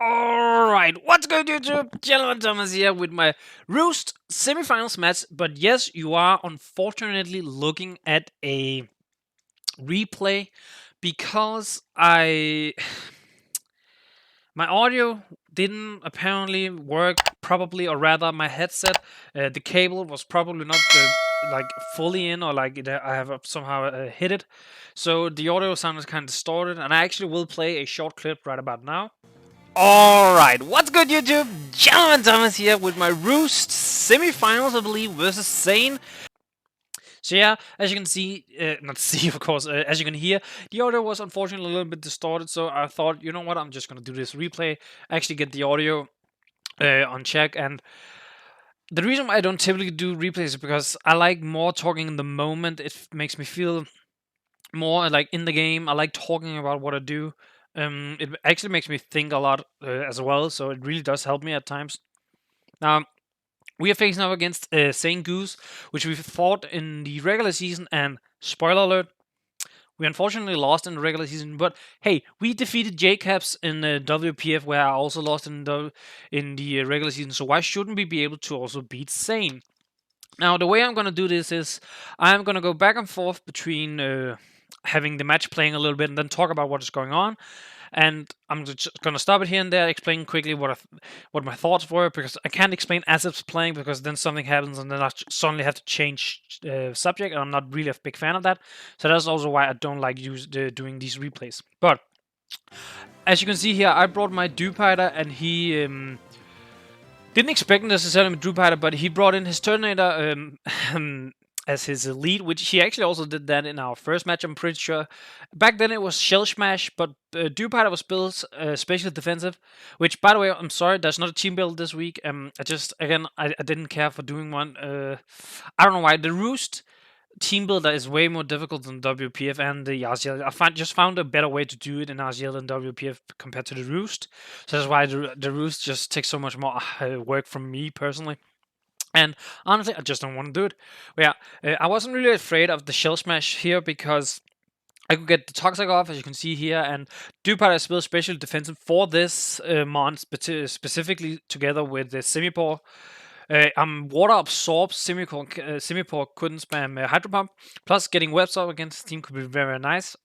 Alright, what's good YouTube? Gentleman Thomas here with my Roost semifinals match. But yes, you are unfortunately looking at a replay because my audio didn't apparently work properly, or rather my headset, the cable was probably not like fully in, or like I have somehow hit it. So the audio sounded kind of distorted, and I actually will play a short clip right about now. Alright, what's good YouTube? Gentleman Thomas here with my Roost semifinals, I believe, versus Zayne. So yeah, as you can see, not see of course, as you can hear, the audio was unfortunately a little bit distorted, so I thought, you know what, I'm just gonna do this replay, actually get the audio on check. And the reason why I don't typically do replays is because I like more talking in the moment. It makes me feel more like in the game. I like talking about what I do. It actually makes me think a lot as well, so it really does help me at times. Now, we are facing up against Zayne Goose, which we fought in the regular season, and spoiler alert, we unfortunately lost in the regular season. But hey, we defeated J-Caps in WPF, where I also lost in the regular season, so why shouldn't we be able to also beat Zayne? Now, the way I'm going to do this is I'm going to go back and forth between having the match playing a little bit and then talk about what is going on. And I'm just going to stop it here and there, explain quickly what my thoughts were, because I can't explain as it's playing, because then something happens and then I suddenly have to change subject, and I'm not really a big fan of that. So that's also why I don't like doing these replays. But as you can see here, I brought my Dupiter, and he didn't expect necessarily Drupiter, but he brought in his Terminator as his lead, which he actually also did that in our first match, I'm pretty sure. Back then it was Shell Smash, but Drupiter was built spatially defensive, which, by the way, I'm sorry, there's not a team build this week. I didn't care for doing one. I don't know why. The Roost team builder is way more difficult than WPF and the RCL. I just found a better way to do it in RCL than WPF compared to the Roost. So that's why the Roost just takes so much more work from me personally. And honestly, I just don't want to do it. But yeah, I wasn't really afraid of the Shell Smash here because I could get the Toxic off, as you can see here, and Dupar is built special defensive for this mon, specifically together with the Semipore. I'm water absorbed. Semipore couldn't spam Hydro Pump. Plus, getting webs up against the team could be very, very nice.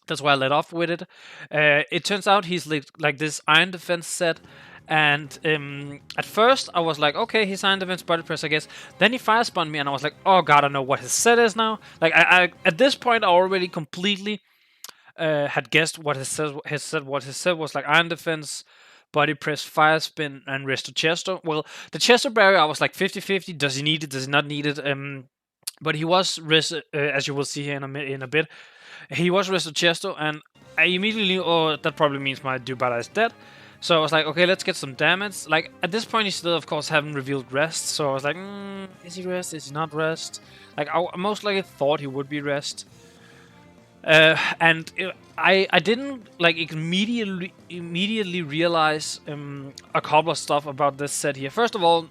That's why I let off with it. It turns out he's like this Iron Defense set. And at first, I was like, okay, he's Iron Defense Body Press, I guess. Then he fire spun me, and I was like, oh god, I know what his set is now. Like, I at this point, I already completely had guessed what his set was like Iron Defense, Body Press, Fire Spin, and Resto Chesto. Well, the Chesto barrier, I was like 50-50. Does he need it? Does he not need it? But he was as you will see here in a bit. He was Resto Chesto, and I immediately knew, oh, that probably means my Dubara is dead. So I was like, okay, let's get some damage. Like, at this point, he still, of course, haven't revealed rest. So I was like, is he rest? Is he not rest? Like, I most likely thought he would be rest. I didn't like immediately realize a couple of stuff about this set here. First of all,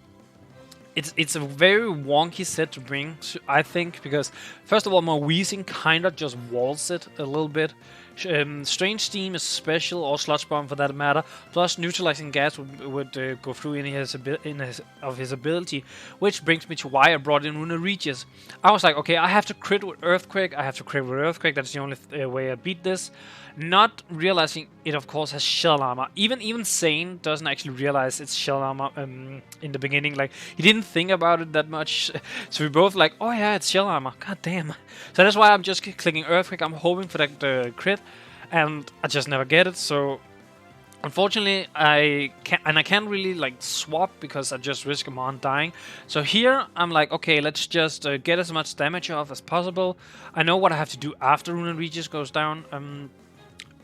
it's a very wonky set to bring, I think, because first of all, my Weezing kind of just walls it a little bit. Strange Steam is special, or Sludge Bomb for that matter. Plus, neutralizing gas would go through in his ability, which brings me to why I brought in Runa Regis. I was like, okay, I have to crit with Earthquake. That's the only way I beat this. Not realizing it, of course, has Shell Armor. Even Zayne doesn't actually realize it's Shell Armor in the beginning. Like, he didn't think about it that much. So we both like, oh yeah, it's Shell Armor. God damn. So that's why I'm just clicking Earthquake. I'm hoping for that crit, and I just never get it. So unfortunately, I can't really like swap because I just risk him on dying. So here I'm like, okay, let's just get as much damage off as possible. I know what I have to do after Runa Regis goes down.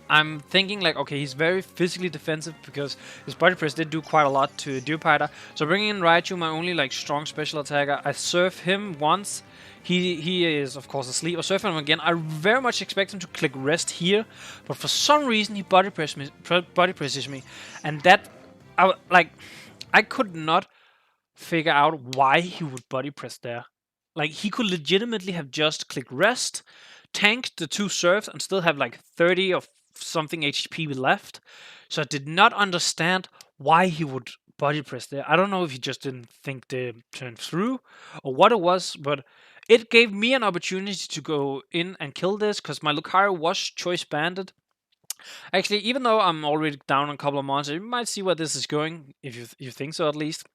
I'm thinking like, okay, he's very physically defensive because his body press did do quite a lot to Dupiter. So bringing in Raichu, my only like strong special attacker, I surf him once. He is of course asleep. I surf him again. I very much expect him to click rest here, but for some reason he body presses me, and that I could not figure out why he would body press there. Like, he could legitimately have just clicked rest, tanked the two surfs, and still have like 30 or something HP left. So I did not understand why he would body press there. I don't know if he just didn't think the turn through or what it was, but it gave me an opportunity to go in and kill this because my Lucario was choice banded. Actually, even though I'm already down a couple of monsters, you might see where this is going, if you think so at least.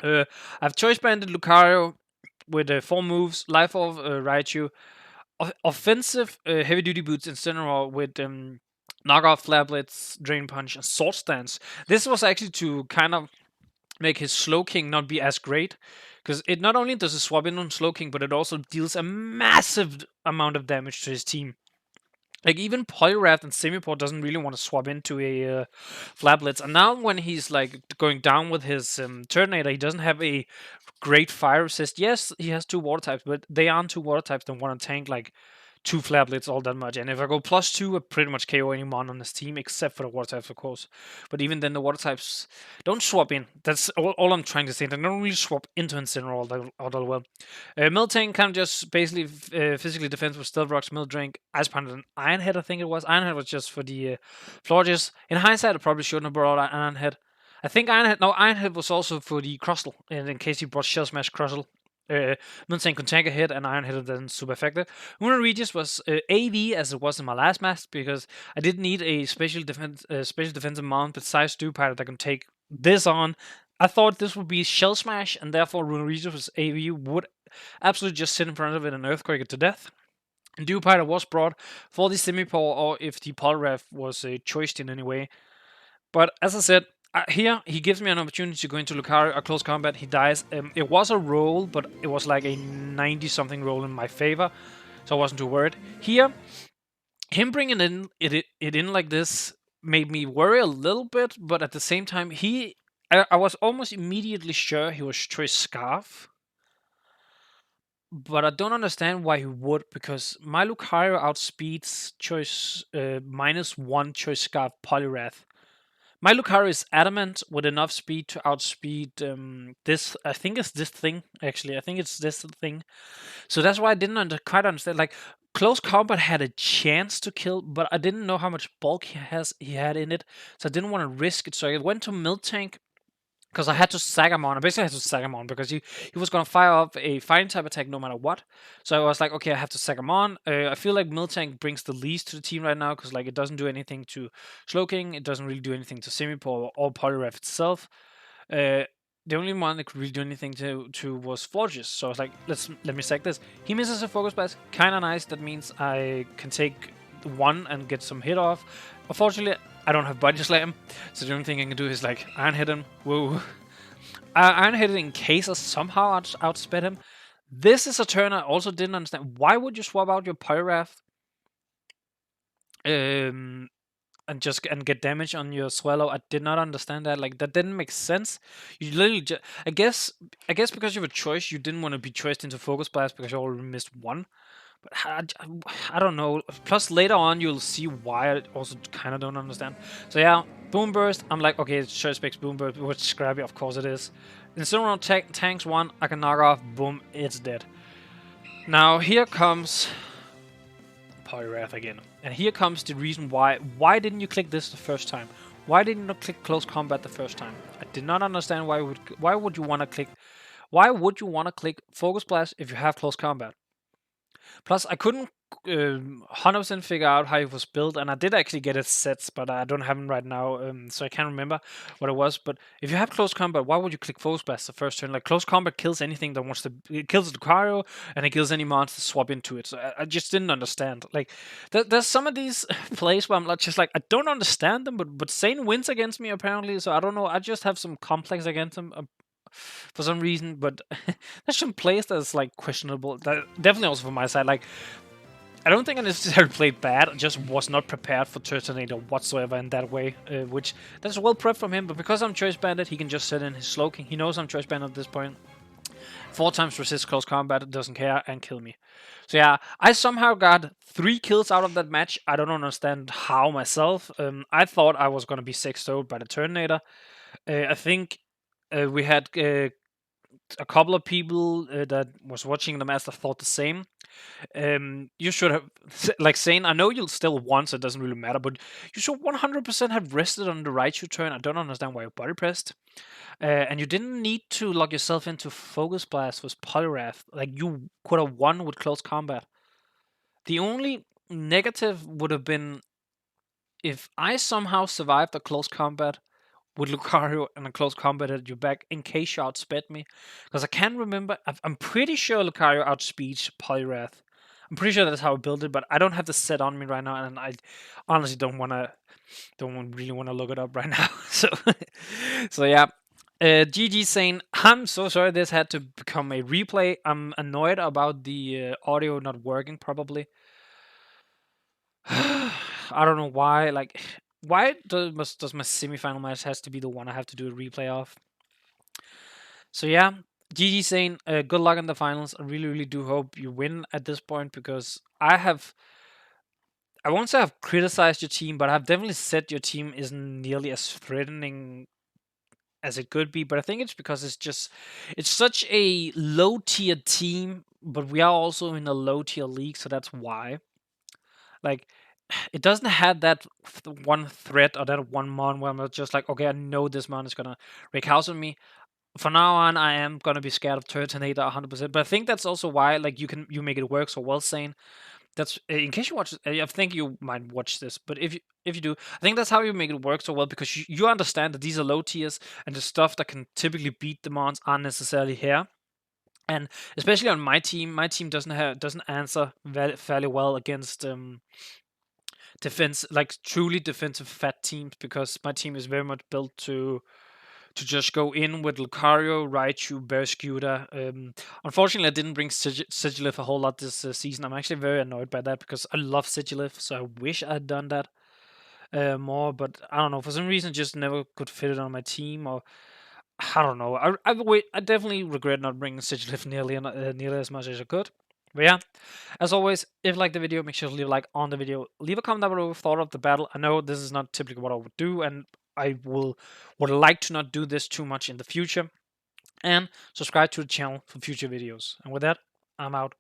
I've choice banded Lucario with 4 moves, Life Orb, Raichu, offensive heavy duty boots in general with knockoff flare blitz, drain punch, and sword stance. This was actually to kind of make his slow king not be as great, because it not only does it swap in on slow king, but it also deals a massive amount of damage to his team. Like even Poliwrath and Semiport doesn't really want to swap into a Flablets. And now when he's like going down with his Turtonator, he doesn't have a great fire resist. Yes, he has 2 water types, but they aren't 2 water types that want to tank like 2 Flablets all that much. And if I go +2, I pretty much KO any mon on this team, except for the water types, of course. But even then, the water types don't swap in. That's all I'm trying to say. They don't really swap into Incineroar all that well. Miltank kind of just basically physically defends with Stealth Rocks, Miltank, Ice Punch, and Iron Head, I think it was. Iron Head was just for the Florges. In hindsight, I probably shouldn't have brought Iron Head. I think Iron Head was also for the Crustle, and in case he brought Shell Smash Crustle. Miltank could tank a hit, and Iron Head then super effective. Lunar Regis was AV as it was in my last match, because I didn't need a special defensive mount besides Dew Pirate that can take this on. I thought this would be Shell Smash, and therefore Lunar Regis was AV would absolutely just sit in front of it and earthquake it to death. And Dew Pirate was brought for the Semipore, or if the Poliwrath was choiced in any way. But as I said, here he gives me an opportunity to go into Lucario, a close combat. He dies. It was a roll, but it was like a 90-something roll in my favor, so I wasn't too worried. Here, him bringing it in like this made me worry a little bit, but at the same time, I was almost immediately sure he was choice Scarf. But I don't understand why he would, because my Lucario outspeeds choice -1 choice Scarf Poliwrath. My Lucario is adamant with enough speed to outspeed this. I think it's this thing, actually. I think it's this thing. So that's why I didn't quite understand. Like, close combat had a chance to kill, but I didn't know how much bulk he had in it. So I didn't want to risk it. So I went to Miltank, because I had to sack him on. I basically had to sack him on because he was going to fire up a fighting type attack no matter what. So I was like, okay, I have to sack him on. I feel like Miltank brings the least to the team right now, because like it doesn't do anything to Slowking. It doesn't really do anything to Semipore or Poliwrath itself. The only one that could really do anything to was Florges. So I was like, let me sack this. He misses a focus blast. Kind of nice. That means I can take 1 and get some hit off. Unfortunately, I don't have Body Slam, so the only thing I can do is like Iron Hit him. Whoa. Iron Hit in case I somehow outsped him. This is a turn I also didn't understand. Why would you swap out your Poliwrath and get damage on your Swallow? I did not understand that. Like, that didn't make sense. You literally just, I guess because you have a choice, you didn't want to be choiced into Focus Blast because you already missed 1. But I don't know. Plus, later on, you'll see why I also kind of don't understand. So yeah, Boom Burst. I'm like, okay, it's Choice Specs Boom Burst, which is scrappy, of course it is. Incineroar tanks 1, I can knock off, boom, it's dead. Now, here comes Poliwrath again. And here comes the reason why. Why didn't you click this the first time? Why didn't you click Close Combat the first time? I did not understand why would you want to click... Why would you want to click Focus Blast if you have Close Combat? Plus, I couldn't 100% figure out how it was built, and I did actually get its sets, but I don't have them right now, so I can't remember what it was. But if you have Close Combat, why would you click Focus Blast the first turn? Like, Close Combat kills anything that wants to... It kills the Lucario, and it kills any monster swap into it. So I just didn't understand. Like, there's some of these plays where I'm just like, I don't understand them, but Zayne wins against me, apparently, so I don't know. I just have some complex against him. For some reason, but there's some plays that's like questionable. That definitely also from my side. Like, I don't think I necessarily played bad. I just was not prepared for Turtonator whatsoever in that way. Which that's well prepped from him, but because I'm Choice Bandit, he can just set in his Slow King. He knows I'm Choice Bandit at this point. 4 times resist close combat, doesn't care, and kill me. So yeah, I somehow got 3 kills out of that match. I don't understand how myself. I thought I was gonna be 6-0'd by the Turtonator. I think we had a couple of people that was watching the master thought the same. You should have, like Zayne, I know you'll still won, so it doesn't really matter, but you should 100% have rested on the right turn. I don't understand why you body pressed. And you didn't need to lock yourself into Focus Blast with Polyrath. Like, you could have won with close combat. The only negative would have been if I somehow survived a close combat with Lucario and a close combat at your back in case you outsped me. Because I can't remember. I'm pretty sure Lucario outspeeds Polyrath. I'm pretty sure that's how I built it, but I don't have the set on me right now, and I honestly don't really want to look it up right now. So yeah. GG saying, I'm so sorry this had to become a replay. I'm annoyed about the audio not working, probably. I don't know why. Like, why does my semifinal match has to be the one I have to do a replay of? So yeah, GG saying, good luck in the finals. I really, really do hope you win at this point, because I won't say I've criticized your team, but I've definitely said your team isn't nearly as threatening as it could be. But I think it's because it's such a low tier team, but we are also in a low tier league, so that's why. Like, it doesn't have that one threat or that one mon where I'm just like, okay, I know this mon is gonna wreak house on me. From now on, I am gonna be scared of Turtonator 100%. But I think that's also why, like, you make it work so well, Zayne. That's in case you watch. I think you might watch this, but if you do, I think that's how you make it work so well, because you understand that these are low tiers and the stuff that can typically beat the mons aren't necessarily here. And especially on my team doesn't answer fairly well against defense, like truly defensive fat teams, because my team is very much built to just go in with Lucario, Raichu, Berescuda. Unfortunately, I didn't bring Sigilif a whole lot this season. I'm actually very annoyed by that, because I love Sigilif, so I wish I had done that more. But I don't know, for some reason, just never could fit it on my team, or I don't know. I definitely regret not bringing Sigilif nearly as much as I could. But yeah, as always, if you like the video, make sure to leave a like on the video. Leave a comment down below with thought of the battle. I know this is not typically what I would do, and I would like to not do this too much in the future. And subscribe to the channel for future videos. And with that, I'm out.